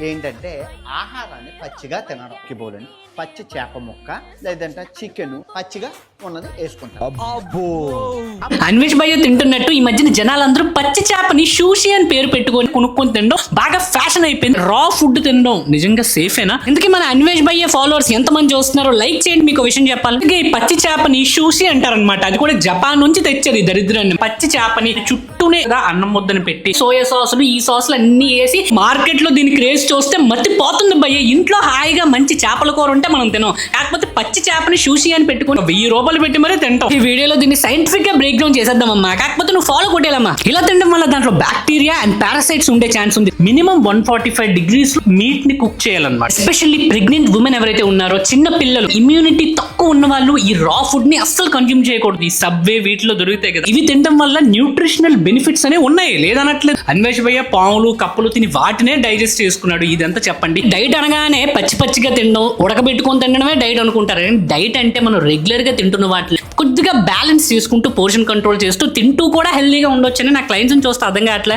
ఏంటంటే ఆహారాన్ని పచ్చిగా తినడం బోలండి. పచ్చి చేప ముక్క లేదంటే చికెన్ పచ్చిగా ఉన్నది వేసుకుంటాం. అన్వేష్ భయ్య తింటున్నట్టు ఈ మధ్యన జనాలందరూ పచ్చి చేపని షూషి అని పేరు పెట్టుకొని కొనుక్కొని తినడం బాగా ఫ్యాషన్ అయిపోయింది. రా ఫుడ్ తినడం నిజంగా సేఫేనా? ఇందుకే మన అన్వేష్ భయ్య ఫాలోవర్స్ ఎంతమంది చూస్తున్నారో లైక్ చేయండి. మీకు విషయం చెప్పాలి, ఈ పచ్చి చేపని షూషి అంటారనమాట. అది కూడా జపాన్ నుంచి తెచ్చారు ఈ దరిద్రాన్ని. పచ్చి చేపని చుట్టూనే అన్నం ముద్దని పెట్టి సోయా సాసులు ఈ సాసులు అన్ని వేసి మార్కెట్ లో దీని క్రేజ్ చూస్తే మత్తిపోతుంది భయ్య. ఇంట్లో హాయిగా మంచి చేపల కూర ఉంటే మనం తినం, కాకపోతే పచ్చి చేపని షూషి అని పెట్టుకుని 1000 రూపాయలు పెట్టి మరీ తింటాం. ఈ వీడియోలో దీన్ని సైంటిఫిక్ గా బ్రేక్ డౌన్ చేసేద్దామమ్మా. కాకపోతే నువ్వు ఫాలో కొట్టేయాలమ్మా. ఇలా తినడం వల్ల దాంట్లో బ్యాక్టీరియా అండ్ పారాసైట్స్ ఉండే ఛాన్స్ ఉంది. మినిమం 145 degrees లో మీట్ ని కుక్ చేయాలన్నమాట. ఎస్పెషల్లీ ప్రెగ్నెంట్ ఉమెన్ ఎవరైతే ఉన్నారో, చిన్న పిల్లలు, ఇమ్యూనిటీ తక్కువ ఉన్న వాళ్ళు ఈ రా ఫుడ్ ని అస్సలు కన్జ్యూమ్ చేయకూడదు. ఈ సబ్వే వీటిలో దొరుకుతాయి కదా, ఇవి తినడం వల్ల న్యూట్రిషనల్ బెనిఫిట్స్ అనేవి ఉన్నాయి, లేదనట్లేదు. అన్వేష్ భయ్య పాములు కప్పలు తిని వాటినే డైజెస్ట్ చేసుకున్నాడు. ఇదంతా చెప్పండి. డైట్ అనగానే పచ్చిగా తినడం, ఉడకబెట్టుకొని తినడమే డైట్ అనుకుంటారు. డైట్ అంటే మనం రెగ్యులర్ గా తింటున్న వాటిని కొద్దిగా బ్యాలెన్స్ చేసుకుంటూ పోర్షన్ కంట్రోల్ చేస్తూ తింటూ కూడా హెల్దీగా ఉండొచ్చని నా క్లయింట్స్ చూస్తే అర్థం కావట్లే.